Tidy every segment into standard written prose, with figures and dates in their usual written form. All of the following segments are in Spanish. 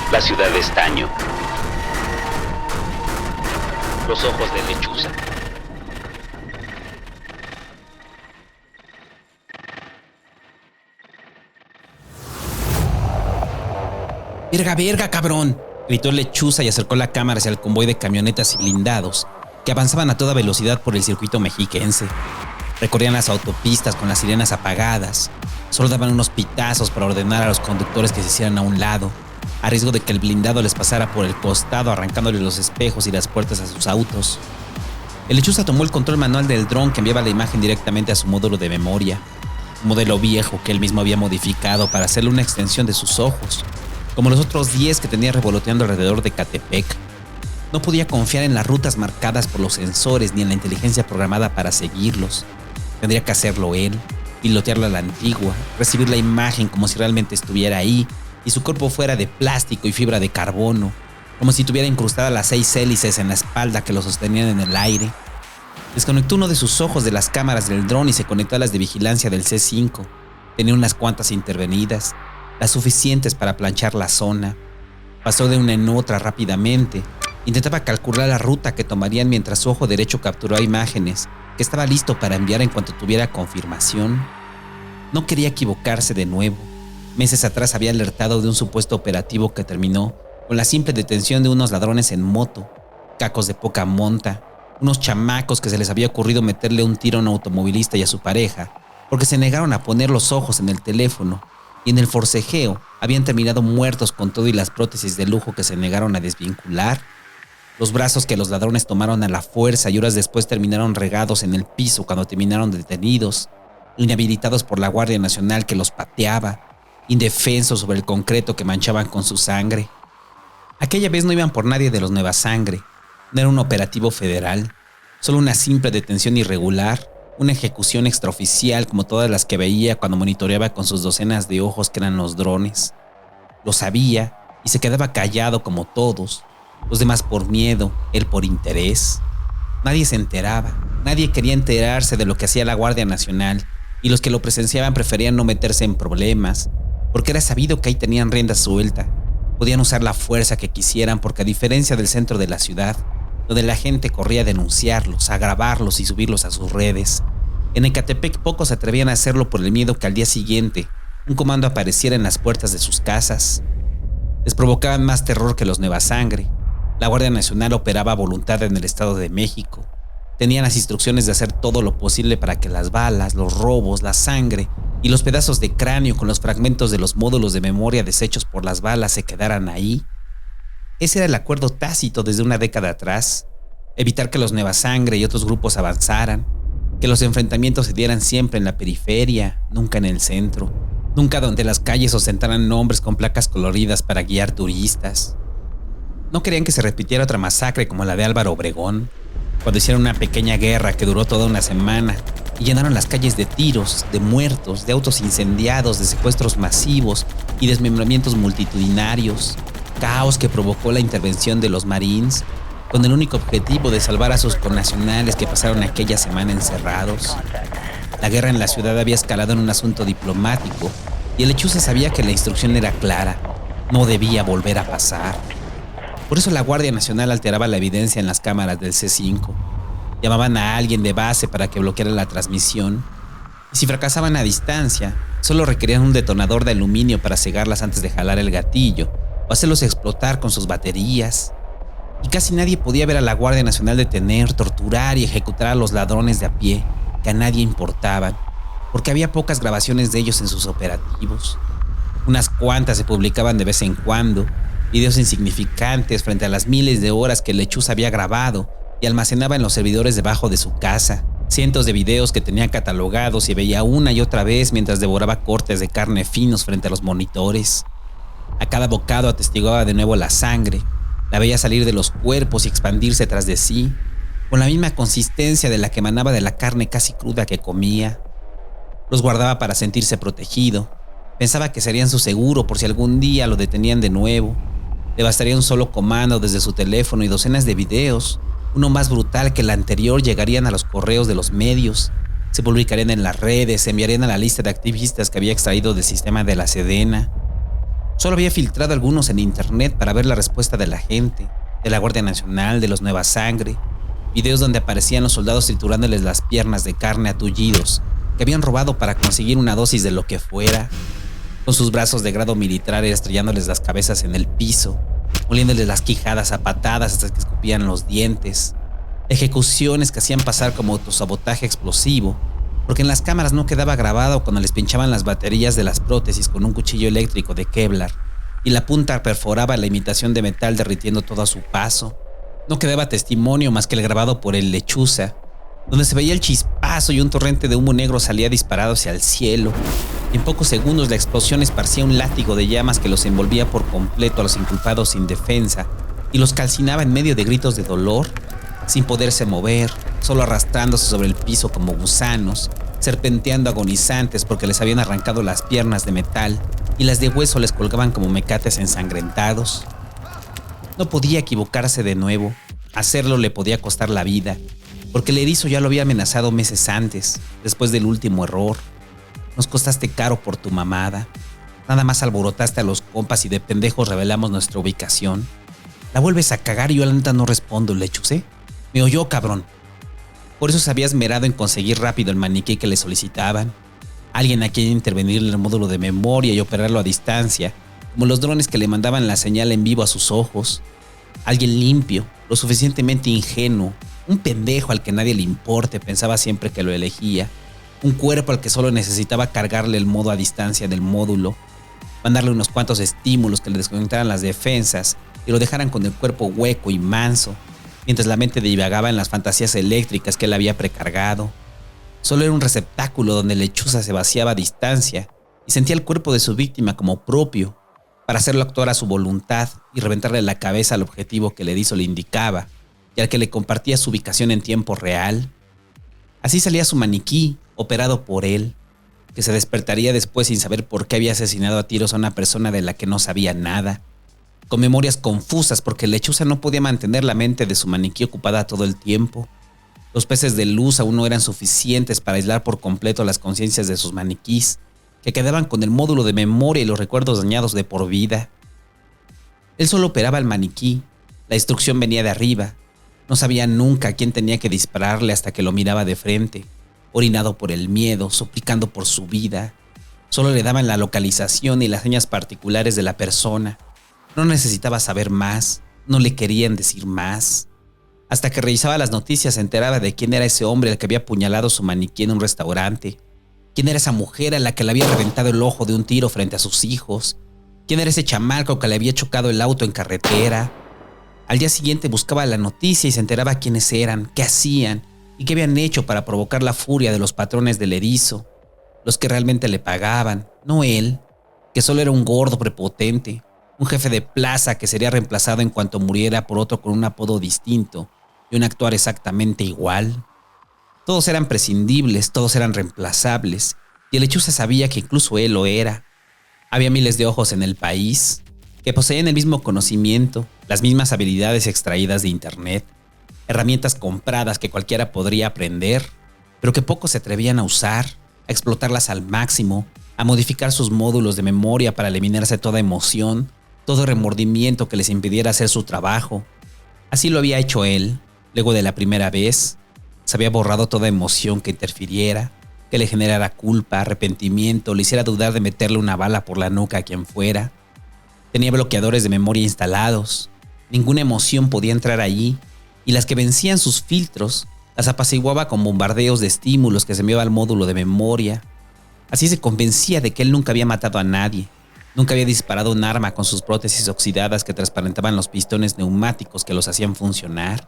La ciudad de estaño. Los ojos de lechuza. ¡Verga, verga, cabrón!, gritó Lechuza y acercó la cámara hacia el convoy de camionetas y blindados que avanzaban a toda velocidad por el circuito mexiquense. Recorrían las autopistas con las sirenas apagadas. Solo daban unos pitazos para ordenar a los conductores que se hicieran a un lado, a riesgo de que el blindado les pasara por el costado arrancándole los espejos y las puertas a sus autos. El Lechuza tomó el control manual del dron que enviaba la imagen directamente a su módulo de memoria, un modelo viejo que él mismo había modificado para hacerle una extensión de sus ojos, como los otros 10 que tenía revoloteando alrededor de Catepec. No podía confiar en las rutas marcadas por los sensores ni en la inteligencia programada para seguirlos. Tendría que hacerlo él, pilotearlo a la antigua, recibir la imagen como si realmente estuviera ahí y su cuerpo fuera de plástico y fibra de carbono, como si tuviera incrustadas las 6 hélices en la espalda que lo sostenían en el aire. Desconectó uno de sus ojos de las cámaras del dron y se conectó a las de vigilancia del C5. Tenía unas cuantas intervenidas, las suficientes para planchar la zona. Pasó de una en otra rápidamente. Intentaba calcular la ruta que tomarían mientras su ojo derecho capturó imágenes que estaba listo para enviar en cuanto tuviera confirmación. No quería equivocarse de nuevo. Meses atrás había alertado de un supuesto operativo que terminó con la simple detención de unos ladrones en moto, cacos de poca monta, unos chamacos que se les había ocurrido meterle un tiro a un automovilista y a su pareja porque se negaron a poner los ojos en el teléfono, y en el forcejeo habían terminado muertos con todo y las prótesis de lujo que se negaron a desvincular. Los brazos que los ladrones tomaron a la fuerza y horas después terminaron regados en el piso cuando terminaron detenidos, inhabilitados por la Guardia Nacional que los pateaba, indefensos sobre el concreto que manchaban con su sangre. Aquella vez no iban por nadie de los Nueva Sangre, no era un operativo federal, solo una simple detención irregular, una ejecución extraoficial como todas las que veía cuando monitoreaba con sus docenas de ojos que eran los drones. Lo sabía y se quedaba callado como todos, los demás por miedo, él por interés. Nadie se enteraba, nadie quería enterarse de lo que hacía la Guardia Nacional y los que lo presenciaban preferían no meterse en problemas, porque era sabido que ahí tenían rienda suelta. Podían usar la fuerza que quisieran porque a diferencia del centro de la ciudad, donde la gente corría a denunciarlos, a grabarlos y subirlos a sus redes, en Ecatepec pocos se atrevían a hacerlo por el miedo que al día siguiente un comando apareciera en las puertas de sus casas. Les provocaban más terror que los Nueva Sangre. La Guardia Nacional operaba a voluntad en el Estado de México. Tenían las instrucciones de hacer todo lo posible para que las balas, los robos, la sangre y los pedazos de cráneo con los fragmentos de los módulos de memoria deshechos por las balas se quedaran ahí. Ese era el acuerdo tácito desde una década atrás: evitar que los Nueva Sangre y otros grupos avanzaran, que los enfrentamientos se dieran siempre en la periferia, nunca en el centro, nunca donde las calles ostentaran nombres con placas coloridas para guiar turistas. No querían que se repitiera otra masacre como la de Álvaro Obregón, cuando hicieron una pequeña guerra que duró toda una semana y llenaron las calles de tiros, de muertos, de autos incendiados, de secuestros masivos y desmembramientos multitudinarios. Caos que provocó la intervención de los Marines, con el único objetivo de salvar a sus connacionales que pasaron aquella semana encerrados. La guerra en la ciudad había escalado en un asunto diplomático y el Lechuza sabía que la instrucción era clara: no debía volver a pasar. Por eso la Guardia Nacional alteraba la evidencia en las cámaras del C5. Llamaban a alguien de base para que bloqueara la transmisión, y si fracasaban a distancia, solo requerían un detonador de aluminio para cegarlas antes de jalar el gatillo o hacerlos explotar con sus baterías. Y casi nadie podía ver a la Guardia Nacional detener, torturar y ejecutar a los ladrones de a pie, que a nadie importaban, porque había pocas grabaciones de ellos en sus operativos. Unas cuantas se publicaban de vez en cuando, videos insignificantes frente a las miles de horas que Lechuza había grabado y almacenaba en los servidores debajo de su casa. Cientos de videos que tenía catalogados y veía una y otra vez mientras devoraba cortes de carne finos frente a los monitores. A cada bocado atestiguaba de nuevo la sangre, la veía salir de los cuerpos y expandirse tras de sí, con la misma consistencia de la que emanaba de la carne casi cruda que comía. Los guardaba para sentirse protegido. Pensaba que serían su seguro por si algún día lo detenían de nuevo. Le bastaría un solo comando desde su teléfono y docenas de videos, uno más brutal que el anterior, llegarían a los correos de los medios, se publicarían en las redes, se enviarían a la lista de activistas que había extraído del sistema de la Sedena. Solo había filtrado algunos en internet para ver la respuesta de la gente, de la Guardia Nacional, de los Nueva Sangre, videos donde aparecían los soldados triturándoles las piernas de carne a tullidos, que habían robado para conseguir una dosis de lo que fuera, con sus brazos de grado militar estrellándoles las cabezas en el piso, moliéndoles las quijadas a patadas hasta que escupían los dientes, ejecuciones que hacían pasar como autosabotaje explosivo, porque en las cámaras no quedaba grabado cuando les pinchaban las baterías de las prótesis con un cuchillo eléctrico de Kevlar y la punta perforaba la imitación de metal derritiendo todo a su paso. No quedaba testimonio más que el grabado por el Lechuza, donde se veía el chispazo y un torrente de humo negro salía disparado hacia el cielo. Y en pocos segundos la explosión esparcía un látigo de llamas que los envolvía por completo a los inculpados sin defensa y los calcinaba en medio de gritos de dolor, sin poderse mover, solo arrastrándose sobre el piso como gusanos, serpenteando agonizantes porque les habían arrancado las piernas de metal y las de hueso les colgaban como mecates ensangrentados. No podía equivocarse de nuevo, hacerlo le podía costar la vida, porque el erizo ya lo había amenazado meses antes, después del último error. Nos costaste caro por tu mamada, nada más alborotaste a los compas y de pendejos revelamos nuestra ubicación. La vuelves a cagar y yo la neta no respondo, Lechuce. Me oyó, cabrón. Por eso se había esmerado en conseguir rápido el maniquí que le solicitaban. Alguien a quien intervenir en el módulo de memoria y operarlo a distancia, como los drones que le mandaban la señal en vivo a sus ojos. Alguien limpio, lo suficientemente ingenuo, un pendejo al que nadie le importe, pensaba siempre que lo elegía. Un cuerpo al que solo necesitaba cargarle el modo a distancia del módulo, mandarle unos cuantos estímulos que le desconectaran las defensas y lo dejaran con el cuerpo hueco y manso, mientras la mente divagaba en las fantasías eléctricas que él había precargado. Solo era un receptáculo donde Lechuza se vaciaba a distancia y sentía el cuerpo de su víctima como propio, para hacerlo actuar a su voluntad y reventarle la cabeza al objetivo que el erizo le indicaba y al que le compartía su ubicación en tiempo real. Así salía su maniquí, operado por él, que se despertaría después sin saber por qué había asesinado a tiros a una persona de la que no sabía nada, con memorias confusas porque Lechuza no podía mantener la mente de su maniquí ocupada todo el tiempo. Los peces de luz aún no eran suficientes para aislar por completo las conciencias de sus maniquís, que quedaban con el módulo de memoria y los recuerdos dañados de por vida. Él solo operaba el maniquí, la instrucción venía de arriba. No sabía nunca a quién tenía que dispararle hasta que lo miraba de frente, orinado por el miedo, suplicando por su vida. Solo le daban la localización y las señas particulares de la persona. No necesitaba saber más, no le querían decir más. Hasta que revisaba las noticias se enteraba de quién era ese hombre al que había apuñalado su maniquí en un restaurante. ¿Quién era esa mujer a la que le había reventado el ojo de un tiro frente a sus hijos? ¿Quién era ese chamaco que le había chocado el auto en carretera? Al día siguiente buscaba la noticia y se enteraba quiénes eran, qué hacían y qué habían hecho para provocar la furia de los patrones del erizo, los que realmente le pagaban, no él, que solo era un gordo prepotente, un jefe de plaza que sería reemplazado en cuanto muriera por otro con un apodo distinto y un actuar exactamente igual. Todos eran prescindibles, todos eran reemplazables, y el Lechuza sabía que incluso él lo era. Había miles de ojos en el país que poseían el mismo conocimiento, las mismas habilidades extraídas de internet, herramientas compradas que cualquiera podría aprender, pero que pocos se atrevían a usar, a explotarlas al máximo, a modificar sus módulos de memoria para eliminarse toda emoción, todo remordimiento que les impidiera hacer su trabajo. Así lo había hecho él, luego de la primera vez. Se había borrado toda emoción que interfiriera, que le generara culpa, arrepentimiento, le hiciera dudar de meterle una bala por la nuca a quien fuera. Tenía bloqueadores de memoria instalados. Ninguna emoción podía entrar allí, y las que vencían sus filtros las apaciguaba con bombardeos de estímulos que se enviaba al módulo de memoria. Así se convencía de que él nunca había matado a nadie, nunca había disparado un arma con sus prótesis oxidadas que transparentaban los pistones neumáticos que los hacían funcionar.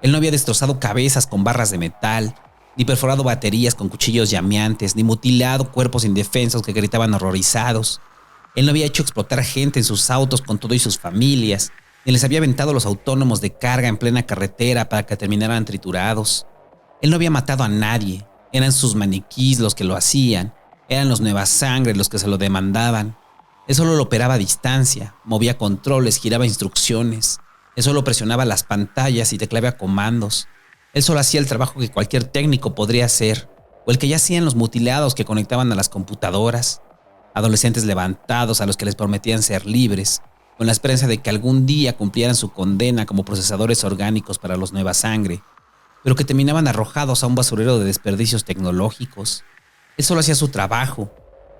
Él no había destrozado cabezas con barras de metal, ni perforado baterías con cuchillos llameantes, ni mutilado cuerpos indefensos que gritaban horrorizados. Él no había hecho explotar gente en sus autos con todo y sus familias, ni les había aventado los autónomos de carga en plena carretera para que terminaran triturados. Él no había matado a nadie, eran sus maniquís los que lo hacían, eran los Nueva Sangre los que se lo demandaban. Él solo lo operaba a distancia, movía controles, giraba instrucciones. Él solo presionaba las pantallas y tecleaba comandos. Él solo hacía el trabajo que cualquier técnico podría hacer, o el que ya hacían los mutilados que conectaban a las computadoras. adolescentes levantados a los que les prometían ser libres, con la esperanza de que algún día cumplieran su condena como procesadores orgánicos para los Nueva Sangre, pero que terminaban arrojados a un basurero de desperdicios tecnológicos. Él solo hacía su trabajo,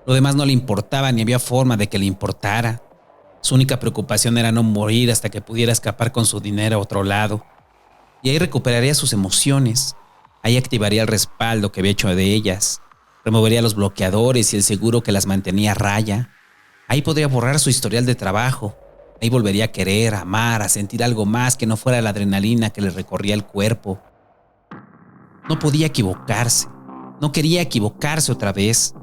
lo demás no le importaba ni había forma de que le importara. Su única preocupación era no morir hasta que pudiera escapar con su dinero a otro lado. Y ahí recuperaría sus emociones, ahí activaría el respaldo que había hecho de ellas, removería los bloqueadores y el seguro que las mantenía a raya. Ahí podría borrar su historial de trabajo, ahí volvería a querer, a amar, a sentir algo más que no fuera la adrenalina que le recorría el cuerpo. No podía equivocarse, no quería equivocarse otra vez.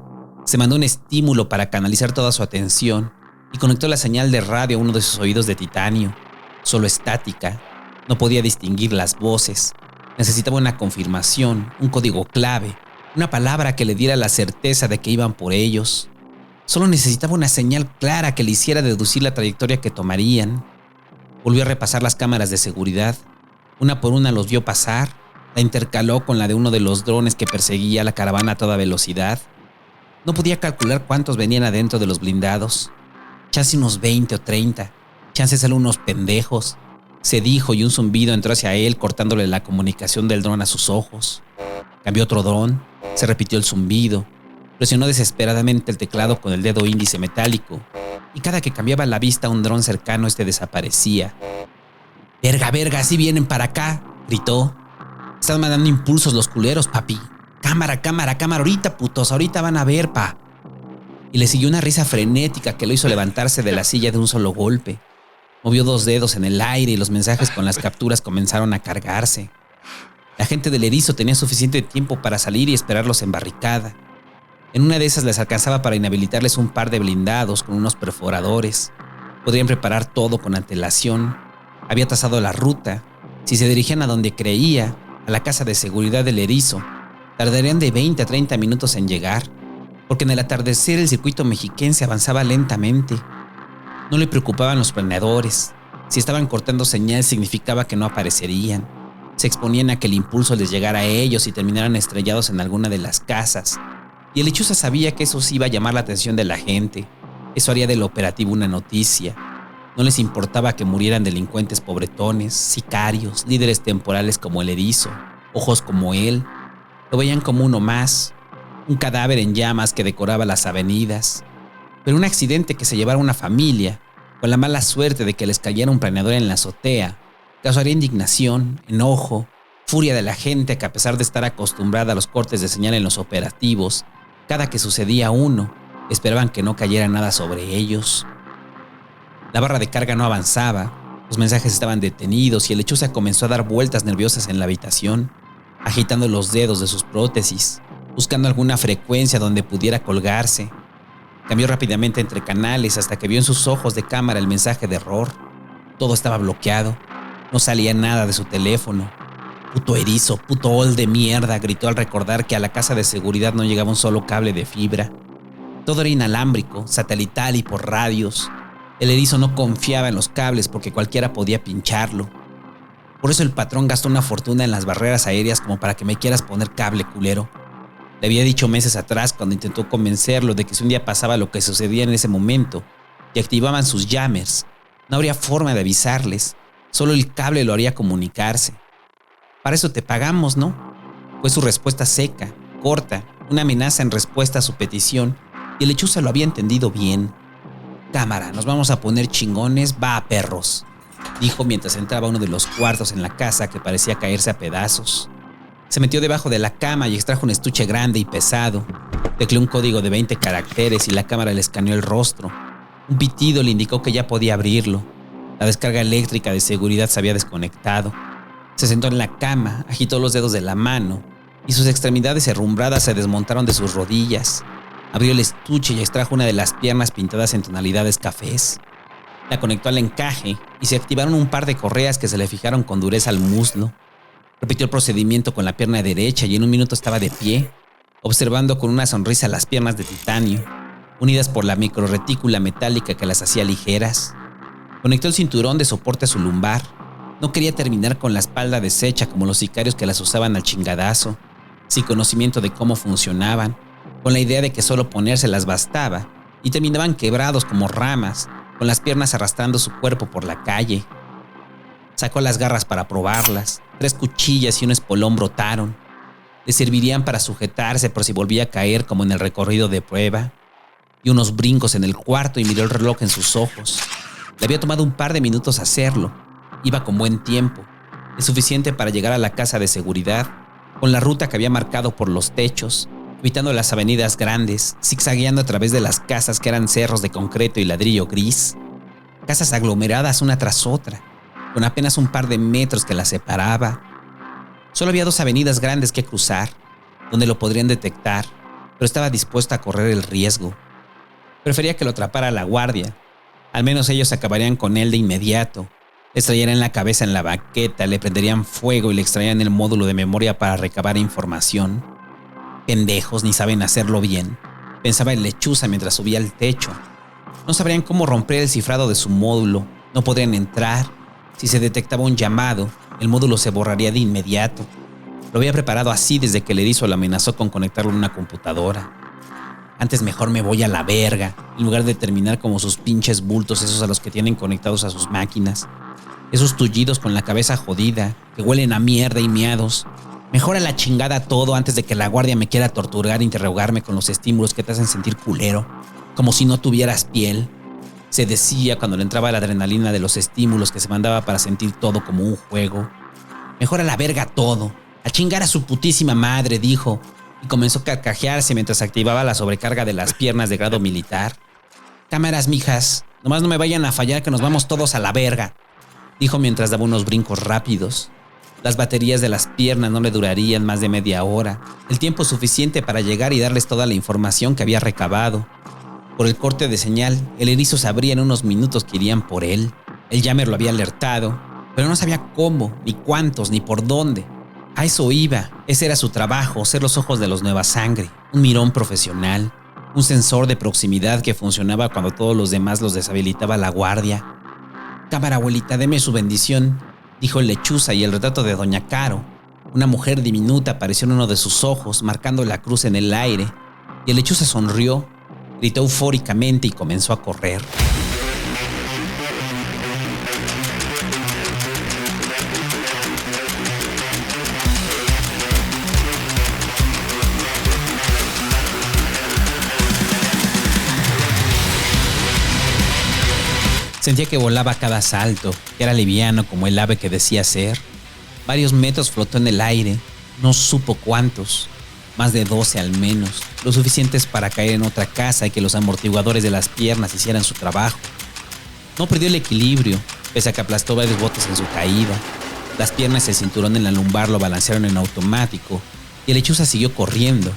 Se mandó un estímulo para canalizar toda su atención y conectó la señal de radio a uno de sus oídos de titanio, solo estática. No podía distinguir las voces. Necesitaba una confirmación, un código clave, una palabra que le diera la certeza de que iban por ellos. Solo necesitaba una señal clara que le hiciera deducir la trayectoria que tomarían. Volvió a repasar las cámaras de seguridad. Una por una los vio pasar. La intercaló con la de uno de los drones que perseguía la caravana a toda velocidad. No podía calcular cuántos venían adentro de los blindados. Chance unos 20 o 30. Chance solo unos pendejos. Se dijo y un zumbido entró hacia él cortándole la comunicación del dron a sus ojos. Cambió otro dron. Se repitió el zumbido. Presionó desesperadamente el teclado con el dedo índice metálico. Y cada que cambiaba la vista a un dron cercano, desaparecía. ¡Verga, verga! ¡Así vienen para acá!, gritó. Están mandando impulsos los culeros, papi. Cámara, cámara, cámara, ahorita, putos, ahorita van a ver, pa. Y le siguió una risa frenética que lo hizo levantarse de la silla de un solo golpe. Movió 2 dedos en el aire y los mensajes con las capturas comenzaron a cargarse. La gente del erizo tenía suficiente tiempo para salir y esperarlos en barricada. En una de esas les alcanzaba para inhabilitarles un par de blindados con unos perforadores. Podrían preparar todo con antelación. Había trazado la ruta. Si se dirigían a donde creía, a la casa de seguridad del erizo, tardarían de 20 a 30 minutos en llegar, porque en el atardecer el circuito mexiquense avanzaba lentamente. No le preocupaban los planeadores. Si estaban cortando señal significaba que no aparecerían. Se exponían a que el impulso les llegara a ellos y terminaran estrellados en alguna de las casas. Y el lechuza sabía que eso sí iba a llamar la atención de la gente. Eso haría del operativo una noticia. No les importaba que murieran delincuentes pobretones, sicarios, líderes temporales como el erizo, ojos como él. Lo veían como uno más, un cadáver en llamas que decoraba las avenidas. Pero un accidente que se llevara a una familia, con la mala suerte de que les cayera un planeador en la azotea, causaría indignación, enojo, furia de la gente que, a pesar de estar acostumbrada a los cortes de señal en los operativos, cada que sucedía uno, esperaban que no cayera nada sobre ellos. La barra de carga no avanzaba, los mensajes estaban detenidos y el lechuza comenzó a dar vueltas nerviosas en la habitación, agitando los dedos de sus prótesis, buscando alguna frecuencia donde pudiera colgarse. Cambió rápidamente entre canales hasta que vio en sus ojos de cámara el mensaje de error. Todo estaba bloqueado, no salía nada de su teléfono. Puto erizo, puto ol de mierda, gritó al recordar que a la casa de seguridad no llegaba un solo cable de fibra. Todo era inalámbrico, satelital y por radios. El erizo no confiaba en los cables porque cualquiera podía pincharlo. Por eso el patrón gastó una fortuna en las barreras aéreas como para que me quieras poner cable, culero. Le había dicho meses atrás cuando intentó convencerlo de que si un día pasaba lo que sucedía en ese momento y activaban sus jammers, no habría forma de avisarles, solo el cable lo haría comunicarse. Para eso te pagamos, ¿no? Fue su respuesta seca, corta, una amenaza en respuesta a su petición, y el lechuza lo había entendido bien. Cámara, nos vamos a poner chingones, va, perros, dijo mientras entraba a uno de los cuartos en la casa que parecía caerse a pedazos. Se metió debajo de la cama y extrajo un estuche grande y pesado. Tecleó un código de 20 caracteres y la cámara le escaneó el rostro. Un pitido le indicó que ya podía abrirlo. La descarga eléctrica de seguridad se había desconectado. Se sentó en la cama, agitó los dedos de la mano y sus extremidades herrumbradas se desmontaron de sus rodillas. Abrió el estuche y extrajo una de las piernas pintadas en tonalidades cafés. La conectó al encaje y se activaron un par de correas que se le fijaron con dureza al muslo. Repitió el procedimiento con la pierna derecha y en un minuto estaba de pie, observando con una sonrisa las piernas de titanio, unidas por la microretícula metálica que las hacía ligeras. Conectó el cinturón de soporte a su lumbar. No quería terminar con la espalda deshecha como los sicarios que las usaban al chingadazo, sin conocimiento de cómo funcionaban, con la idea de que solo ponérselas bastaba y terminaban quebrados como ramas, con las piernas arrastrando su cuerpo por la calle. Sacó las garras para probarlas. 3 cuchillas y un espolón brotaron. Le servirían para sujetarse por si volvía a caer como en el recorrido de prueba. Dio unos brincos en el cuarto y miró el reloj en sus ojos. Le había tomado un par de minutos hacerlo. Iba con buen tiempo, es suficiente para llegar a la casa de seguridad, con la ruta que había marcado por los techos, evitando las avenidas grandes, zigzagueando a través de las casas que eran cerros de concreto y ladrillo gris. Casas aglomeradas una tras otra, con apenas un par de metros que las separaba. Solo había 2 avenidas grandes que cruzar, donde lo podrían detectar, pero estaba dispuesto a correr el riesgo. Prefería que lo atrapara la guardia. Al menos ellos acabarían con él de inmediato. Le estrellarían la cabeza en la baqueta, le prenderían fuego y le extraían el módulo de memoria para recabar información. Pendejos, ni saben hacerlo bien, pensaba el lechuza mientras subía al techo. No sabrían cómo romper el cifrado de su módulo, no podrían entrar. Si se detectaba un llamado, el módulo se borraría de inmediato. Lo había preparado así desde que el erizo lo amenazó con conectarlo a una computadora. Antes mejor me voy a la verga, en lugar de terminar como sus pinches bultos esos a los que tienen conectados a sus máquinas. Esos tullidos con la cabeza jodida, que huelen a mierda y miados. Mejor a la chingada todo antes de que la guardia me quiera torturar e interrogarme con los estímulos que te hacen sentir culero, como si no tuvieras piel. Se decía cuando le entraba la adrenalina de los estímulos que se mandaba para sentir todo como un juego. Mejor a la verga todo, a chingar a su putísima madre, dijo, y comenzó a carcajearse mientras activaba la sobrecarga de las piernas de grado militar. Cámaras, mijas, nomás no me vayan a fallar que nos vamos todos a la verga, dijo mientras daba unos brincos rápidos. Las baterías de las piernas no le durarían más de media hora, el tiempo suficiente para llegar y darles toda la información que había recabado. Por el corte de señal, el erizo sabría en unos minutos que irían por él. El Jammer lo había alertado, pero no sabía cómo, ni cuántos, ni por dónde. A eso iba, ese era su trabajo, ser los ojos de los Nueva Sangre, un mirón profesional, un sensor de proximidad que funcionaba cuando todos los demás los deshabilitaba la guardia. Cámara, abuelita, deme su bendición, dijo el lechuza, y el retrato de Doña Caro, una mujer diminuta, apareció en uno de sus ojos, marcando la cruz en el aire, y el lechuza sonrió, gritó eufóricamente y comenzó a correr. Sentía que volaba a cada salto, que era liviano como el ave que decía ser. Varios metros flotó en el aire, no supo cuántos, más de 12 al menos, lo suficientes para caer en otra casa y que los amortiguadores de las piernas hicieran su trabajo. No perdió el equilibrio, pese a que aplastó varios botes en su caída. Las piernas y el cinturón en la lumbar lo balancearon en automático y el lechuza siguió corriendo,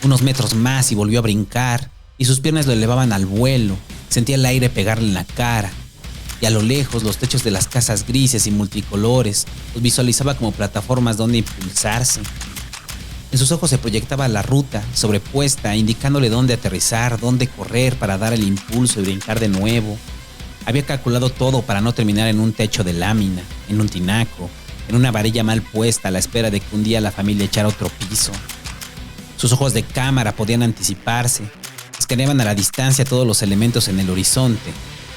unos metros más y volvió a brincar, y sus piernas lo elevaban al vuelo. Sentía el aire pegarle en la cara. Y a lo lejos los techos de las casas grises y multicolores los visualizaba como plataformas donde impulsarse. En sus ojos se proyectaba la ruta sobrepuesta, indicándole dónde aterrizar, dónde correr para dar el impulso y brincar de nuevo. Había calculado todo para no terminar en un techo de lámina, en un tinaco, en una varilla mal puesta a la espera de que un día la familia echara otro piso. Sus ojos de cámara podían anticiparse, escaneaban a la distancia todos los elementos en el horizonte.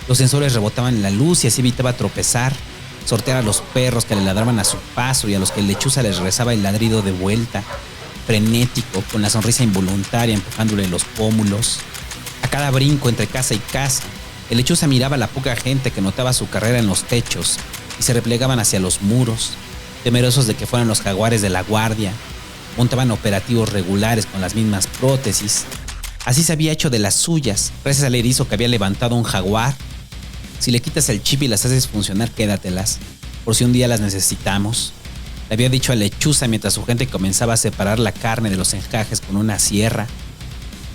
Los sensores rebotaban la luz y así evitaba tropezar, sortear a los perros que le ladraban a su paso y a los que el lechuza les rezaba el ladrido de vuelta, frenético, con la sonrisa involuntaria empujándole los pómulos. A cada brinco entre casa y casa, el lechuza miraba a la poca gente que notaba su carrera en los techos y se replegaban hacia los muros, temerosos de que fueran los jaguares de la guardia. Montaban operativos regulares con las mismas prótesis. Así se había hecho de las suyas, gracias al erizo que había levantado un jaguar. Si le quitas el chip y las haces funcionar, quédatelas, por si un día las necesitamos. Le había dicho a lechuza mientras su gente comenzaba a separar la carne de los encajes con una sierra.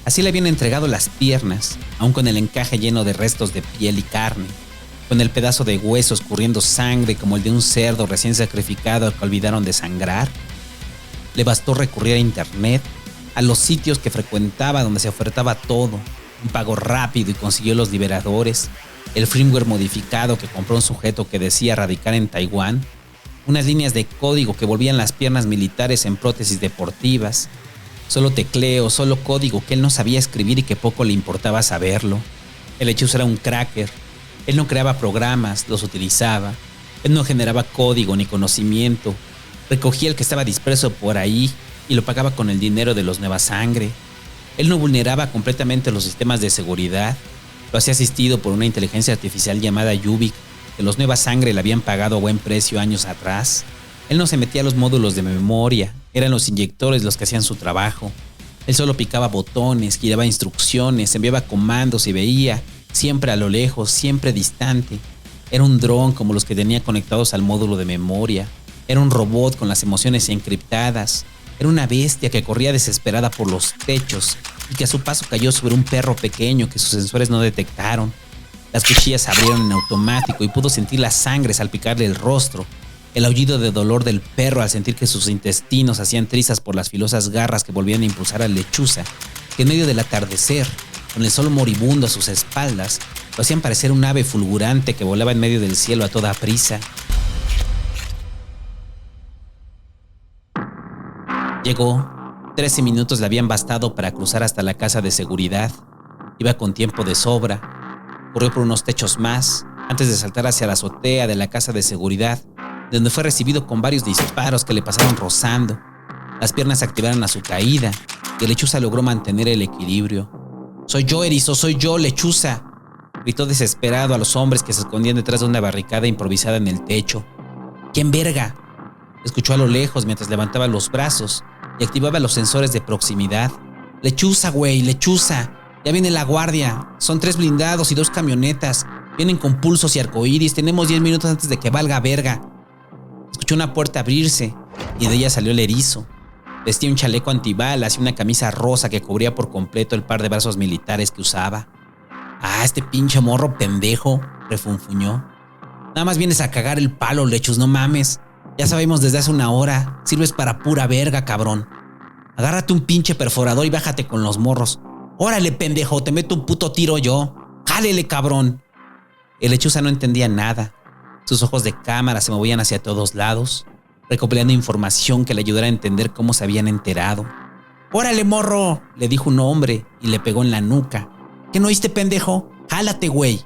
Así le habían entregado las piernas, aún con el encaje lleno de restos de piel y carne, con el pedazo de hueso escurriendo sangre como el de un cerdo recién sacrificado que olvidaron desangrar. Le bastó recurrir a internet, a los sitios que frecuentaba donde se ofertaba todo, un pago rápido, y consiguió los liberadores, el firmware modificado que compró un sujeto que decía radicar en Taiwán, unas líneas de código que volvían las piernas militares en prótesis deportivas, Solo tecleo, solo código que él no sabía escribir y que poco le importaba saberlo. El lechuza era un cracker. Él no creaba programas, los utilizaba. Él no generaba código ni conocimiento. Recogía el que estaba disperso por ahí y lo pagaba con el dinero de los Nueva Sangre. Él no vulneraba completamente los sistemas de seguridad. Lo hacía asistido por una inteligencia artificial llamada Yubik, que los Nueva Sangre le habían pagado a buen precio años atrás. Él no se metía a los módulos de memoria, eran los inyectores los que hacían su trabajo. Él solo picaba botones, giraba instrucciones, enviaba comandos y veía, siempre a lo lejos, siempre distante. Era un dron como los que tenía conectados al módulo de memoria. Era un robot con las emociones encriptadas. Era una bestia que corría desesperada por los techos y que a su paso cayó sobre un perro pequeño que sus sensores no detectaron. Las cuchillas se abrieron en automático y pudo sentir la sangre salpicarle el rostro. El aullido de dolor del perro al sentir que sus intestinos hacían trizas por las filosas garras que volvían a impulsar al lechuza, que en medio del atardecer, con el sol moribundo a sus espaldas, lo hacían parecer un ave fulgurante que volaba en medio del cielo a toda prisa. Llegó. 13 minutos le habían bastado para cruzar hasta la casa de seguridad. Iba con tiempo de sobra. Corrió por unos techos más, antes de saltar hacia la azotea de la casa de seguridad, donde fue recibido con varios disparos que le pasaron rozando. Las piernas se activaron a su caída y el lechuza logró mantener el equilibrio. «¡Soy yo, erizo! ¡Soy yo, lechuza!», gritó desesperado a los hombres que se escondían detrás de una barricada improvisada en el techo. «¿Quién verga?», escuchó a lo lejos mientras levantaba los brazos y activaba los sensores de proximidad. «¡Lechuza, güey! ¡Lechuza! Ya viene la guardia. Son 3 blindados y 2 camionetas. Vienen con pulsos y arcoíris. Tenemos 10 minutos antes de que valga verga». Escuchó una puerta abrirse y de ella salió el erizo. Vestía un chaleco antibalas y una camisa rosa que cubría por completo el par de brazos militares que usaba. «Ah, este pinche morro pendejo», refunfuñó. «Nada más vienes a cagar el palo, lechus, no mames. Ya sabemos desde hace una hora. Sirves para pura verga, cabrón. Agárrate un pinche perforador y bájate con los morros. Órale, pendejo, te meto un puto tiro yo. Jálele, cabrón». El lechuza no entendía nada. Sus ojos de cámara se movían hacia todos lados, recopilando información que le ayudara a entender cómo se habían enterado. «¡Órale, morro!», le dijo un hombre y le pegó en la nuca. «¿Qué no oíste, pendejo? ¡Jálate, güey!».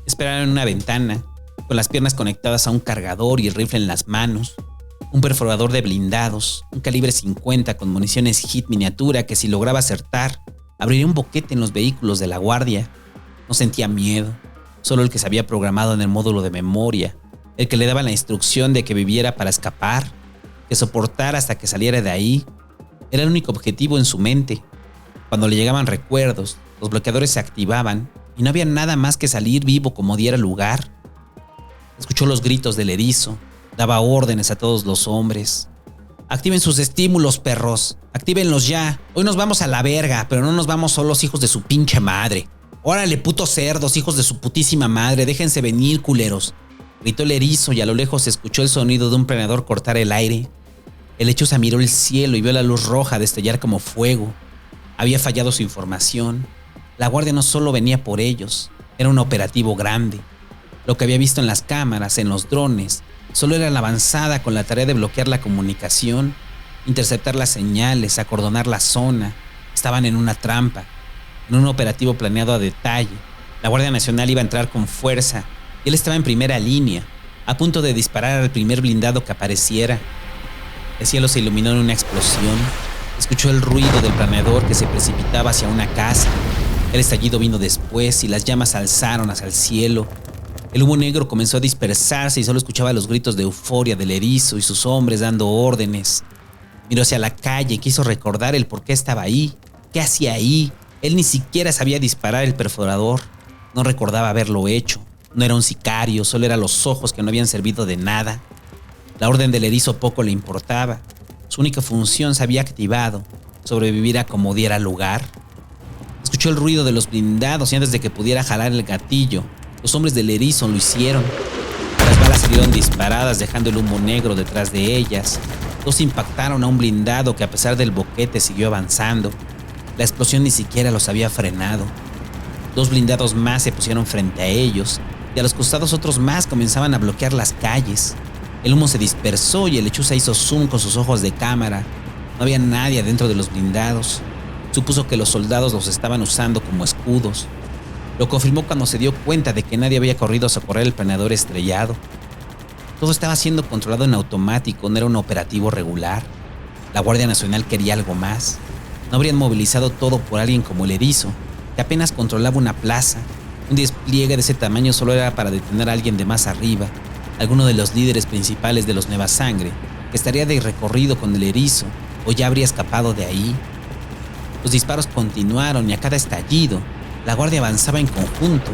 Esperaron en una ventana, con las piernas conectadas a un cargador y el rifle en las manos. Un perforador de blindados, un calibre 50 con municiones HIT miniatura que si lograba acertar, abriría un boquete en los vehículos de la guardia. No sentía miedo, solo el que se había programado en el módulo de memoria, el que le daba la instrucción de que viviera para escapar, que soportara hasta que saliera de ahí. Era el único objetivo en su mente. Cuando le llegaban recuerdos, los bloqueadores se activaban y no había nada más que salir vivo como diera lugar. Escuchó los gritos del erizo, daba órdenes a todos los hombres. «Activen sus estímulos, perros, actívenlos ya. Hoy nos vamos a la verga, pero no nos vamos solos, hijos de su pinche madre. Órale, putos cerdos, hijos de su putísima madre, déjense venir, culeros», gritó el erizo y a lo lejos se escuchó el sonido de un planeador cortar el aire. El lechuza miró el cielo y vio la luz roja destellar como fuego. Había fallado su información. La guardia no solo venía por ellos, era un operativo grande. Lo que había visto en las cámaras, en los drones, solo era la avanzada con la tarea de bloquear la comunicación, interceptar las señales, acordonar la zona. Estaban en una trampa, en un operativo planeado a detalle. La Guardia Nacional iba a entrar con fuerza y él estaba en primera línea, a punto de disparar al primer blindado que apareciera. El cielo se iluminó en una explosión. Escuchó el ruido del planeador que se precipitaba hacia una casa. El estallido vino después y las llamas se alzaron hacia el cielo. El humo negro comenzó a dispersarse y solo escuchaba los gritos de euforia del erizo y sus hombres dando órdenes. Miró hacia la calle y quiso recordar el por qué estaba ahí. ¿Qué hacía ahí? Él ni siquiera sabía disparar el perforador. No recordaba haberlo hecho. No era un sicario, solo eran los ojos que no habían servido de nada. La orden del erizo poco le importaba. Su única función se había activado: sobrevivir a como diera lugar. Escuchó el ruido de los blindados y antes de que pudiera jalar el gatillo, los hombres del erizo lo hicieron. Las balas salieron disparadas dejando el humo negro detrás de ellas. 2 impactaron a un blindado que a pesar del boquete siguió avanzando. La explosión ni siquiera los había frenado. 2 blindados más se pusieron frente a ellos y a los costados otros más comenzaban a bloquear las calles. El humo se dispersó y el lechuza hizo zoom con sus ojos de cámara. No había nadie adentro de los blindados. Supuso que los soldados los estaban usando como escudos. Lo confirmó cuando se dio cuenta de que nadie había corrido a socorrer el planeador estrellado. Todo estaba siendo controlado en automático, no era un operativo regular. La Guardia Nacional quería algo más. No habrían movilizado todo por alguien como el Erizo, que apenas controlaba una plaza. Un despliegue de ese tamaño solo era para detener a alguien de más arriba, alguno de los líderes principales de los Nueva Sangre, que estaría de recorrido con el Erizo o ya habría escapado de ahí. Los disparos continuaron y a cada estallido, la guardia avanzaba en conjunto.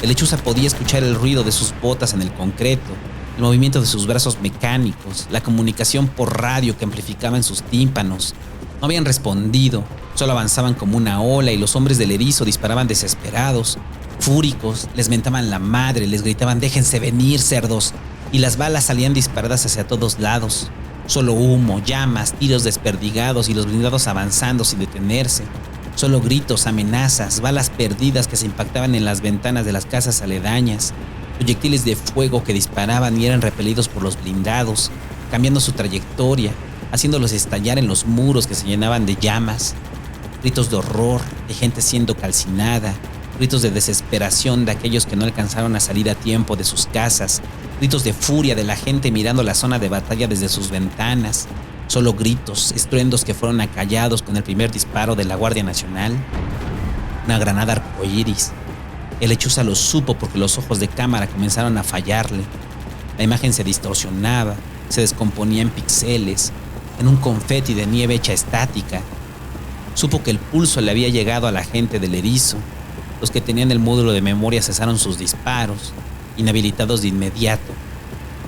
El lechuza podía escuchar el ruido de sus botas en el concreto, el movimiento de sus brazos mecánicos, la comunicación por radio que amplificaba en sus tímpanos. No habían respondido, solo avanzaban como una ola y los hombres del Erizo disparaban desesperados, fúricos, les mentaban la madre, les gritaban «déjense venir, cerdos», y las balas salían disparadas hacia todos lados. Solo humo, llamas, tiros desperdigados y los blindados avanzando sin detenerse. Solo gritos, amenazas, balas perdidas que se impactaban en las ventanas de las casas aledañas. Proyectiles de fuego que disparaban y eran repelidos por los blindados, cambiando su trayectoria, haciéndolos estallar en los muros que se llenaban de llamas. Gritos de horror, de gente siendo calcinada, gritos de desesperación de aquellos que no alcanzaron a salir a tiempo de sus casas, gritos de furia de la gente mirando la zona de batalla desde sus ventanas. Solo gritos, estruendos que fueron acallados con el primer disparo de la Guardia Nacional. Una granada arcoíris. El lechuza lo supo porque los ojos de cámara comenzaron a fallarle. La imagen se distorsionaba, se descomponía en píxeles, en un confeti de nieve hecha estática. Supo que el pulso le había llegado a la gente del Erizo. Los que tenían el módulo de memoria cesaron sus disparos, inhabilitados de inmediato,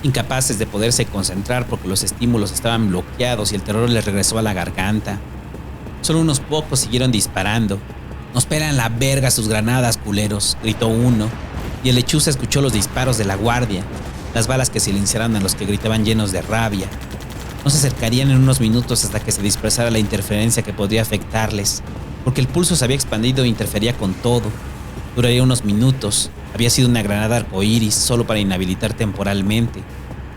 incapaces de poderse concentrar porque los estímulos estaban bloqueados y el terror les regresó a la garganta. Solo unos pocos siguieron disparando. «Nos pelan la verga sus granadas, culeros», gritó uno, y el lechuza escuchó los disparos de la guardia, las balas que silenciaron a los que gritaban llenos de rabia. No se acercarían en unos minutos hasta que se dispersara la interferencia que podría afectarles, porque el pulso se había expandido e interfería con todo. Duraría unos minutos. Había sido una granada arcoíris solo para inhabilitar temporalmente.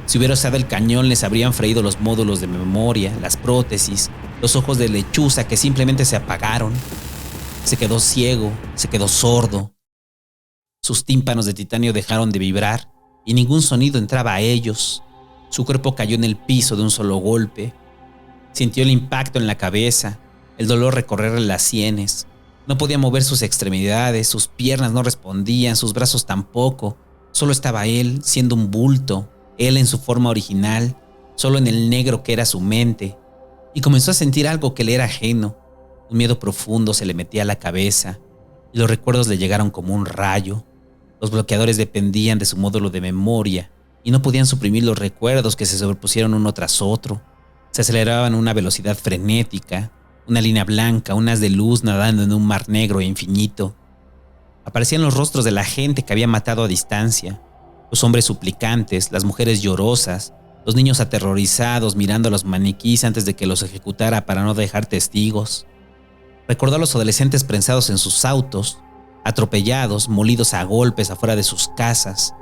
Si hubiera usado el cañón, les habrían freído los módulos de memoria, las prótesis, los ojos de lechuza que simplemente se apagaron. Se quedó ciego, se quedó sordo. Sus tímpanos de titanio dejaron de vibrar y ningún sonido entraba a ellos. Su cuerpo cayó en el piso de un solo golpe. Sintió el impacto en la cabeza, el dolor recorrerle las sienes. No podía mover sus extremidades, sus piernas no respondían, sus brazos tampoco. Solo estaba él, siendo un bulto, él en su forma original, solo en el negro que era su mente. Y comenzó a sentir algo que le era ajeno. Un miedo profundo se le metía a la cabeza y los recuerdos le llegaron como un rayo. Los bloqueadores dependían de su módulo de memoria y no podían suprimir los recuerdos que se sobrepusieron uno tras otro. Se aceleraban a una velocidad frenética, una línea blanca, un haz de luz nadando en un mar negro e infinito. Aparecían los rostros de la gente que había matado a distancia, los hombres suplicantes, las mujeres llorosas, los niños aterrorizados mirando a los maniquís antes de que los ejecutara para no dejar testigos. Recordó a los adolescentes prensados en sus autos, atropellados, molidos a golpes afuera de sus casas.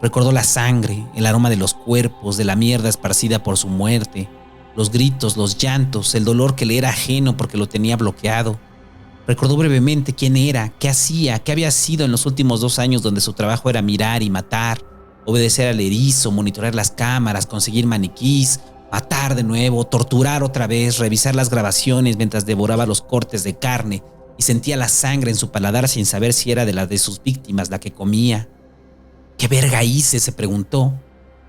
Recordó la sangre, el aroma de los cuerpos, de la mierda esparcida por su muerte, los gritos, los llantos, el dolor que le era ajeno porque lo tenía bloqueado. Recordó brevemente quién era, qué hacía, qué había sido en los últimos 2 años donde su trabajo era mirar y matar, obedecer al erizo, monitorear las cámaras, conseguir maniquís, matar de nuevo, torturar otra vez, revisar las grabaciones mientras devoraba los cortes de carne y sentía la sangre en su paladar sin saber si era de la de sus víctimas la que comía. ¿Qué verga hice?, se preguntó.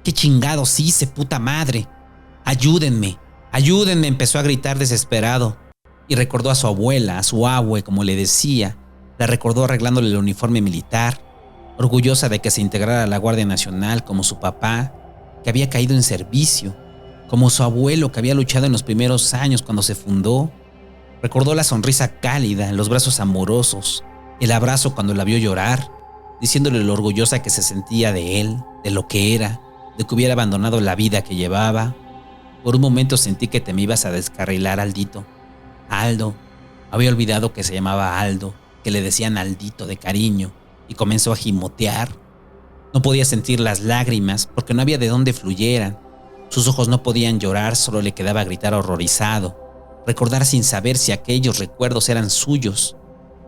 ¿Qué chingados hice, puta madre? Ayúdenme, ayúdenme, empezó a gritar desesperado. Y recordó a su abuela, a su abue, como le decía. La recordó arreglándole el uniforme militar, orgullosa de que se integrara a la Guardia Nacional como su papá, que había caído en servicio, como su abuelo que había luchado en los primeros años cuando se fundó. Recordó la sonrisa cálida, los brazos amorosos, el abrazo cuando la vio llorar, diciéndole lo orgullosa que se sentía de él, de lo que era, de que hubiera abandonado la vida que llevaba. Por un momento sentí que te me ibas a descarrilar, Aldito. Aldo. Había olvidado que se llamaba Aldo, que le decían Aldito de cariño, y comenzó a gimotear. No podía sentir las lágrimas porque no había de dónde fluyeran. Sus ojos no podían llorar, solo le quedaba gritar horrorizado, recordar sin saber si aquellos recuerdos eran suyos.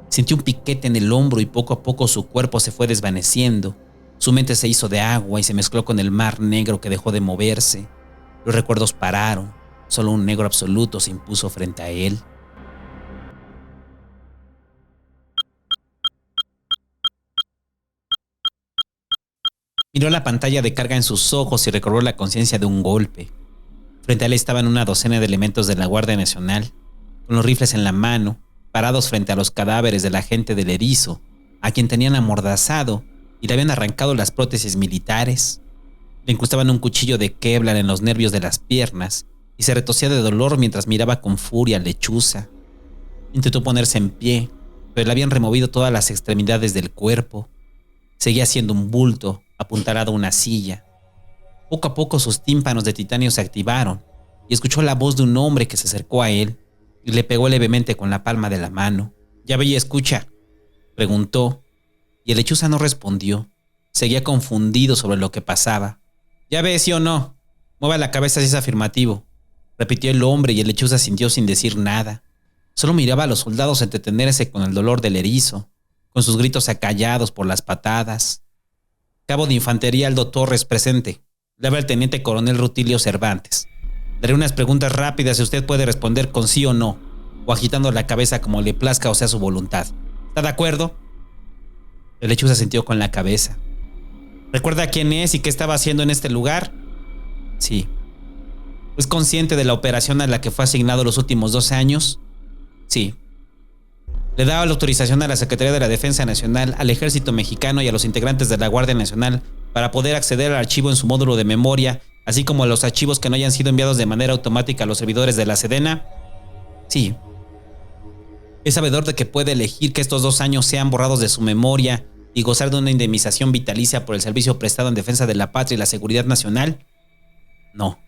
Sintió un piquete en el hombro y poco a poco su cuerpo se fue desvaneciendo. Su mente se hizo de agua y se mezcló con el mar negro que dejó de moverse. Los recuerdos pararon, solo un negro absoluto se impuso frente a él. Miró la pantalla de carga en sus ojos y recobró la conciencia de un golpe. Frente a él estaban una docena de elementos de la Guardia Nacional, con los rifles en la mano, parados frente a los cadáveres de la gente del erizo, a quien tenían amordazado y le habían arrancado las prótesis militares. Le incrustaban un cuchillo de Kevlar en los nervios de las piernas y se retorcía de dolor mientras miraba con furia a Lechuza. Intentó ponerse en pie, pero le habían removido todas las extremidades del cuerpo. Seguía siendo un bulto, apuntalado a una silla. Poco a poco sus tímpanos de titanio se activaron y escuchó la voz de un hombre que se acercó a él y le pegó levemente con la palma de la mano. «¿Ya ve y escucha?», preguntó, y el Lechuza no respondió. Seguía confundido sobre lo que pasaba. «¿Ya ve, sí o no? Mueva la cabeza si es afirmativo», repitió el hombre, y el Lechuza sintió sin decir nada. Solo miraba a los soldados entretenerse con el dolor del erizo, con sus gritos acallados por las patadas. «Cabo de Infantería Aldo Torres presente. Le habla el teniente coronel Rutilio Cervantes. Daré unas preguntas rápidas y usted puede responder con sí o no, o agitando la cabeza como le plazca o sea su voluntad. ¿Está de acuerdo?». El Lechuza sintió con la cabeza. «¿Recuerda quién es y qué estaba haciendo en este lugar?». «Sí». «¿Es consciente de la operación a la que fue asignado los últimos 12 años?». «Sí». «¿Le daba la autorización a la Secretaría de la Defensa Nacional, al Ejército Mexicano y a los integrantes de la Guardia Nacional para poder acceder al archivo en su módulo de memoria, así como a los archivos que no hayan sido enviados de manera automática a los servidores de la Sedena?». «Sí». «¿Es sabedor de que puede elegir que estos 2 años sean borrados de su memoria y gozar de una indemnización vitalicia por el servicio prestado en defensa de la patria y la seguridad nacional?». «No».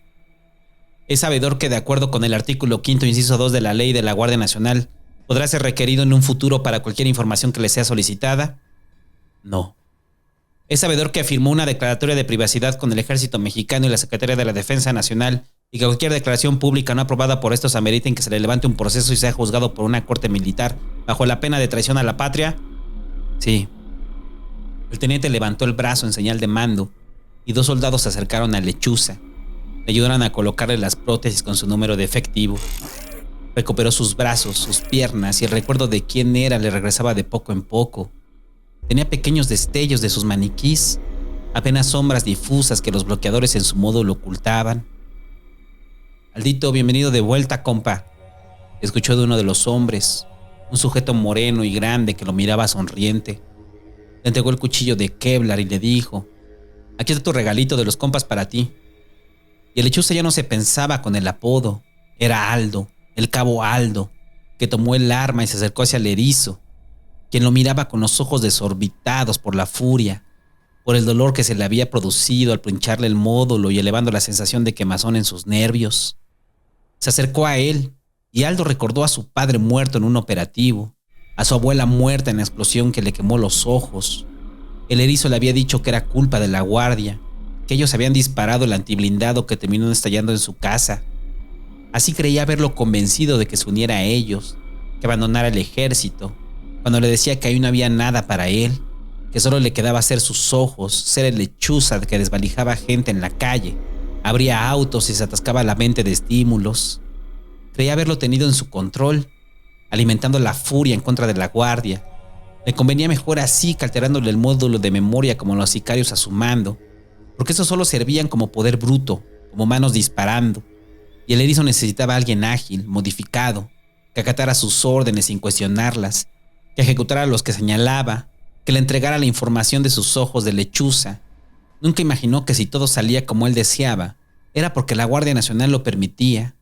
«¿Es sabedor que de acuerdo con el artículo 5º inciso 2 de la Ley de la Guardia Nacional podrá ser requerido en un futuro para cualquier información que le sea solicitada?». «No». «¿Es sabedor que firmó una declaratoria de privacidad con el Ejército Mexicano y la Secretaría de la Defensa Nacional y que cualquier declaración pública no aprobada por estos ameriten que se le levante un proceso y sea juzgado por una corte militar bajo la pena de traición a la patria?». «Sí». El teniente levantó el brazo en señal de mando y 2 soldados se acercaron a Lechuza. Le ayudaron a colocarle las prótesis con su número de efectivo. Recuperó sus brazos, sus piernas, y el recuerdo de quién era le regresaba de poco en poco. Tenía pequeños destellos de sus maniquís, apenas sombras difusas que los bloqueadores en su módulo ocultaban. «Aldito, bienvenido de vuelta, compa», escuchó de uno de los hombres, un sujeto moreno y grande que lo miraba sonriente. Le entregó el cuchillo de Kevlar y le dijo: «Aquí está tu regalito de los compas para ti». Y el Lechuza ya no se pensaba con el apodo. Era Aldo, el cabo Aldo, que tomó el arma y se acercó hacia el erizo, quien lo miraba con los ojos desorbitados por la furia, por el dolor que se le había producido al pincharle el módulo y elevando la sensación de quemazón en sus nervios. Se acercó a él y Aldo recordó a su padre muerto en un operativo, a su abuela muerta en la explosión que le quemó los ojos. El erizo le había dicho que era culpa de la guardia, que ellos habían disparado el antiblindado que terminó estallando en su casa. Así creía haberlo convencido de que se uniera a ellos, que abandonara el ejército, cuando le decía que ahí no había nada para él, que solo le quedaba ser sus ojos, ser el Lechuza que desvalijaba gente en la calle, abría autos y se atascaba la mente de estímulos. Creía haberlo tenido en su control, alimentando la furia en contra de la guardia. Le convenía mejor así que alterándole el módulo de memoria como los sicarios a su mando, porque esos solo servían como poder bruto, como manos disparando, y el erizo necesitaba a alguien ágil, modificado, que acatara sus órdenes sin cuestionarlas, que ejecutara los que señalaba, que le entregara la información de sus ojos de Lechuza. Nunca imaginó que si todo salía como él deseaba, era porque la Guardia Nacional lo permitía,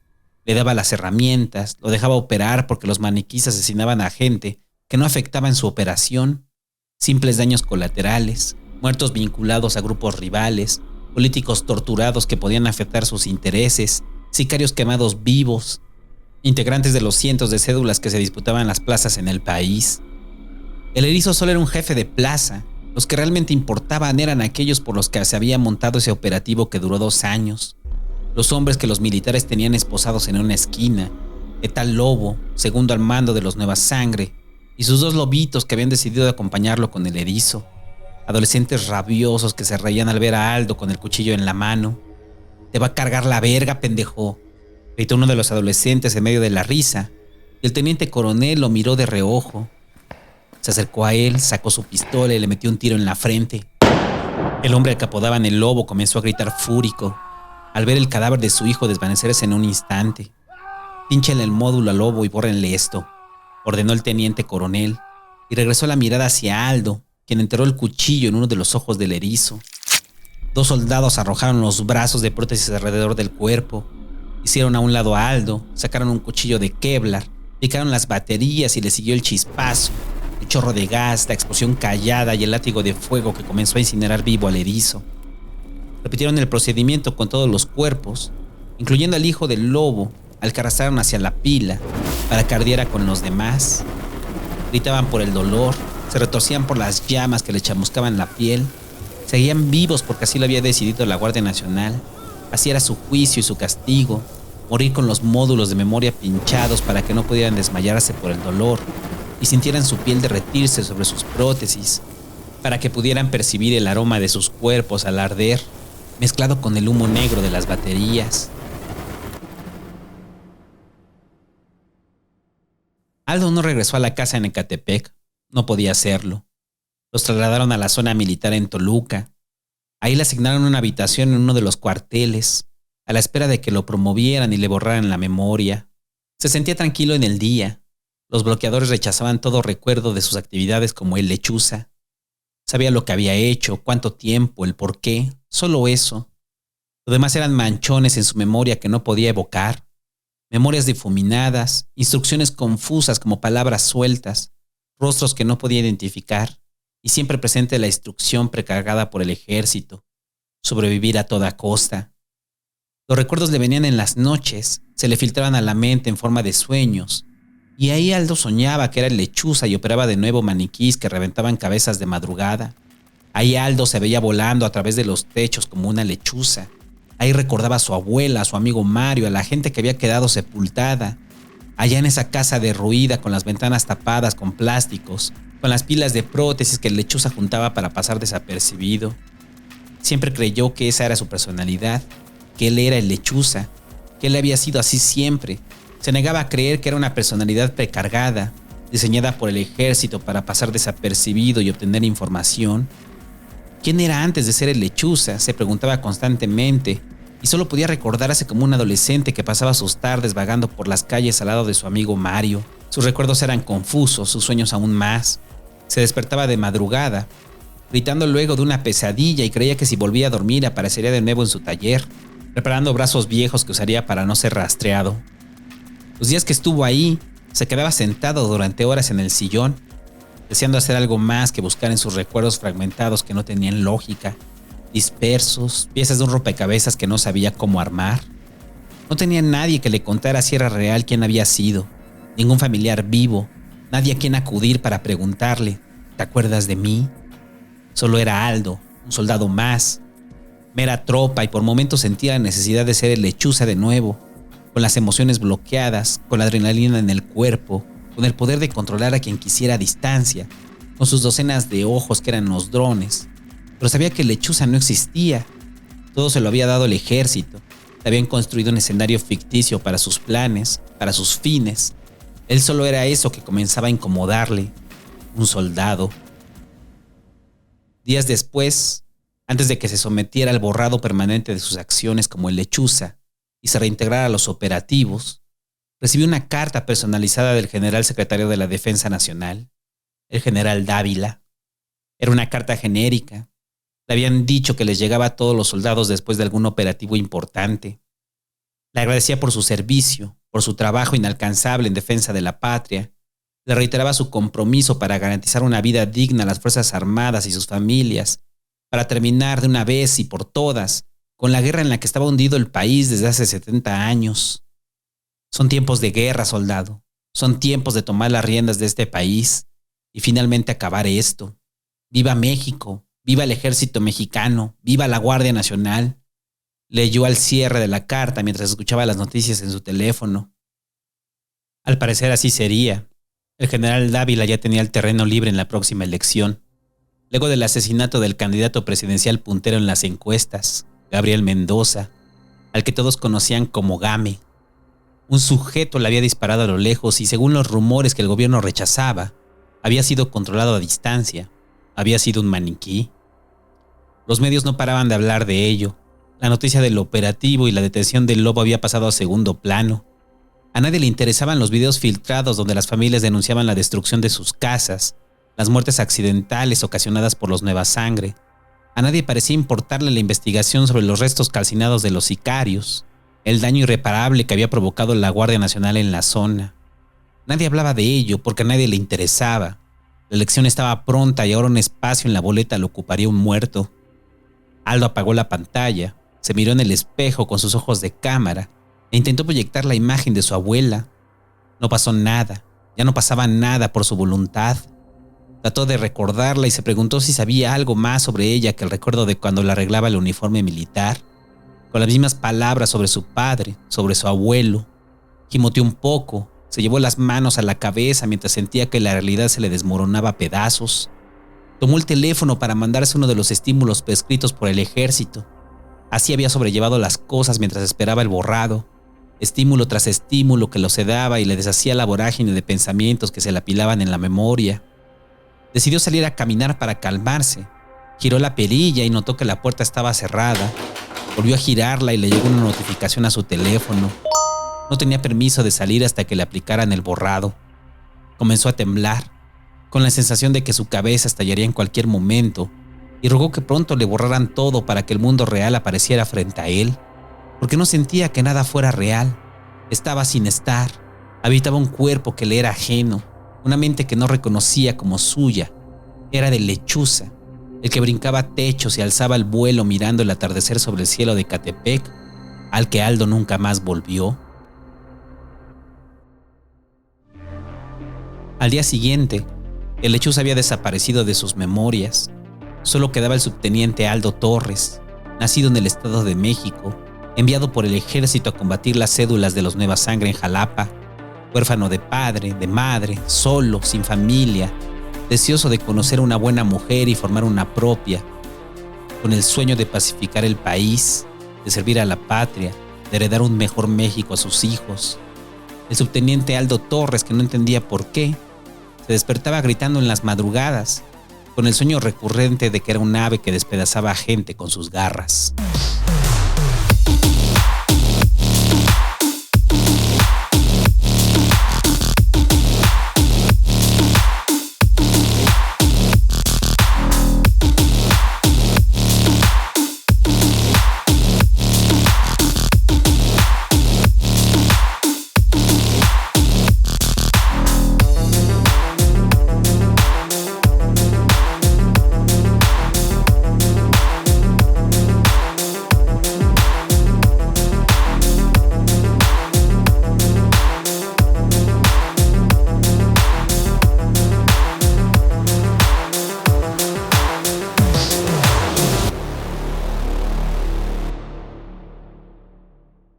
le daba las herramientas, lo dejaba operar porque los maniquíes asesinaban a gente que no afectaba en su operación, simples daños colaterales, muertos vinculados a grupos rivales, políticos torturados que podían afectar sus intereses, sicarios quemados vivos, integrantes de los cientos de cédulas que se disputaban las plazas en el país. El erizo solo era un jefe de plaza, Los que realmente importaban eran aquellos por los que se había montado ese operativo que duró 2 años. Los hombres que los militares tenían esposados en una esquina, Eta Lobo, segundo al mando de los Nueva Sangre, y sus 2 lobitos que habían decidido acompañarlo con el erizo. Adolescentes rabiosos que se reían al ver a Aldo con el cuchillo en la mano. «Te va a cargar la verga, pendejo», gritó uno de los adolescentes en medio de la risa, y el teniente coronel lo miró de reojo. Se acercó a él, sacó su pistola y le metió un tiro en la frente. El hombre al que apodaban el Lobo comenzó a gritar fúrico al ver el cadáver de su hijo desvanecerse en un instante. «Pínchenle el módulo al Lobo y bórrenle esto», ordenó el teniente coronel, y regresó la mirada hacia Aldo, quien enterró el cuchillo en uno de los ojos del erizo. 2 soldados arrojaron los brazos de prótesis alrededor del cuerpo, hicieron a un lado a Aldo, sacaron un cuchillo de Kevlar, picaron las baterías y le siguió el chispazo, el chorro de gas, la explosión callada y el látigo de fuego que comenzó a incinerar vivo al erizo. Repitieron el procedimiento con todos los cuerpos, incluyendo al hijo del Lobo, al que arrastraron hacia la pila para que ardiera con los demás. Gritaban por el dolor, se retorcían por las llamas que le chamuscaban la piel. Seguían vivos porque así lo había decidido la Guardia Nacional. Así era su juicio y su castigo: morir con los módulos de memoria pinchados para que no pudieran desmayarse por el dolor y sintieran su piel derretirse sobre sus prótesis, para que pudieran percibir el aroma de sus cuerpos al arder, mezclado con el humo negro de las baterías. Aldo no regresó a la casa en Ecatepec. No podía hacerlo. Los trasladaron a la zona militar en Toluca. Ahí le asignaron una habitación en uno de los cuarteles, a la espera de que lo promovieran y le borraran la memoria. Se sentía tranquilo en el día. Los bloqueadores rechazaban todo recuerdo de sus actividades como el lechuza. Sabía lo que había hecho, cuánto tiempo, el por qué, solo eso. Lo demás eran manchones en su memoria que no podía evocar. Memorias difuminadas, instrucciones confusas como palabras sueltas, rostros que no podía identificar, y siempre presente la instrucción precargada por el ejército: sobrevivir a toda costa. Los recuerdos le venían en las noches, se le filtraban a la mente en forma de sueños, y ahí Aldo soñaba que era el lechuza y operaba de nuevo maniquís que reventaban cabezas de madrugada. Ahí Aldo se veía volando a través de los techos como una lechuza. Ahí recordaba a su abuela, a su amigo Mario, a la gente que había quedado sepultada. Allá en esa casa derruida, con las ventanas tapadas con plásticos, con las pilas de prótesis que el lechuza juntaba para pasar desapercibido. Siempre creyó que esa era su personalidad, que él era el lechuza, que él había sido así siempre. Se negaba a creer que era una personalidad precargada, diseñada por el ejército para pasar desapercibido y obtener información. ¿Quién era antes de ser el lechuza?, se preguntaba constantemente, y solo podía recordarse como un adolescente que pasaba sus tardes vagando por las calles al lado de su amigo Mario. Sus recuerdos eran confusos, sus sueños aún más. Se despertaba de madrugada, gritando luego de una pesadilla, y creía que si volvía a dormir aparecería de nuevo en su taller, preparando brazos viejos que usaría para no ser rastreado. Los días que estuvo ahí, se quedaba sentado durante horas en el sillón, deseando hacer algo más que buscar en sus recuerdos fragmentados que no tenían lógica, dispersos, piezas de un rompecabezas que no sabía cómo armar. No tenía nadie que le contara si era real quién había sido, ningún familiar vivo, nadie a quien acudir para preguntarle: ¿te acuerdas de mí? Solo era Aldo, un soldado más, mera tropa, y por momentos sentía la necesidad de ser el lechuza de nuevo, con las emociones bloqueadas, con la adrenalina en el cuerpo, con el poder de controlar a quien quisiera a distancia, con sus docenas de ojos que eran los drones. Pero sabía que el lechuza no existía. Todo se lo había dado el ejército. Le habían construido un escenario ficticio para sus planes, para sus fines. Él solo era eso que comenzaba a incomodarle: un soldado. Días después, antes de que se sometiera al borrado permanente de sus acciones como el lechuza y se reintegrara a los operativos, recibió una carta personalizada del general secretario de la Defensa Nacional, el general Dávila. Era una carta genérica. Le habían dicho que les llegaba a todos los soldados después de algún operativo importante. Le agradecía por su servicio, por su trabajo inalcanzable en defensa de la patria. Le reiteraba su compromiso para garantizar una vida digna a las Fuerzas Armadas y sus familias, para terminar de una vez y por todas con la guerra en la que estaba hundido el país desde hace 70 años. Son tiempos de guerra, soldado. Son tiempos de tomar las riendas de este país y finalmente acabar esto. ¡Viva México! ¡Viva el ejército mexicano! ¡Viva la Guardia Nacional! Leyó al cierre de la carta mientras escuchaba las noticias en su teléfono. Al parecer así sería. El general Dávila ya tenía el terreno libre en la próxima elección. Luego del asesinato del candidato presidencial puntero en las encuestas, Gabriel Mendoza, al que todos conocían como Game. Un sujeto le había disparado a lo lejos y, según los rumores que el gobierno rechazaba, había sido controlado a distancia. Había sido un maniquí. Los medios no paraban de hablar de ello. La noticia del operativo y la detención del lobo había pasado a segundo plano. A nadie le interesaban los videos filtrados donde las familias denunciaban la destrucción de sus casas, las muertes accidentales ocasionadas por los Nueva Sangre. A nadie parecía importarle la investigación sobre los restos calcinados de los sicarios, el daño irreparable que había provocado la Guardia Nacional en la zona. Nadie hablaba de ello porque a nadie le interesaba. La elección estaba pronta y ahora un espacio en la boleta lo ocuparía un muerto. Aldo apagó la pantalla, se miró en el espejo con sus ojos de cámara e intentó proyectar la imagen de su abuela. No pasó nada, ya no pasaba nada por su voluntad. Trató de recordarla y se preguntó si sabía algo más sobre ella que el recuerdo de cuando le arreglaba el uniforme militar. Con las mismas palabras sobre su padre, sobre su abuelo. Gimoteó un poco, se llevó las manos a la cabeza mientras sentía que la realidad se le desmoronaba a pedazos. Tomó el teléfono para mandarse uno de los estímulos prescritos por el ejército. Así había sobrellevado las cosas mientras esperaba el borrado. Estímulo tras estímulo que lo sedaba y le deshacía la vorágine de pensamientos que se le apilaban en la memoria. Decidió salir a caminar para calmarse. Giró la perilla y notó que la puerta estaba cerrada. Volvió a girarla y le llegó una notificación a su teléfono. No tenía permiso de salir hasta que le aplicaran el borrado. Comenzó a temblar, con la sensación de que su cabeza estallaría en cualquier momento, y rogó que pronto le borraran todo para que el mundo real apareciera frente a él, porque no sentía que nada fuera real. Estaba sin estar, habitaba un cuerpo que le era ajeno, una mente que no reconocía como suya. Era de Lechuza, el que brincaba techos y alzaba el vuelo mirando el atardecer sobre el cielo de Catepec, al que Aldo nunca más volvió. Al día siguiente, el Lechuza había desaparecido de sus memorias. Solo quedaba el subteniente Aldo Torres, nacido en el Estado de México, enviado por el ejército a combatir las cédulas de los Nueva Sangre en Jalapa, huérfano de padre, de madre, solo, sin familia, deseoso de conocer a una buena mujer y formar una propia, con el sueño de pacificar el país, de servir a la patria, de heredar un mejor México a sus hijos. El subteniente Aldo Torres, que no entendía por qué, se despertaba gritando en las madrugadas, con el sueño recurrente de que era un ave que despedazaba a gente con sus garras.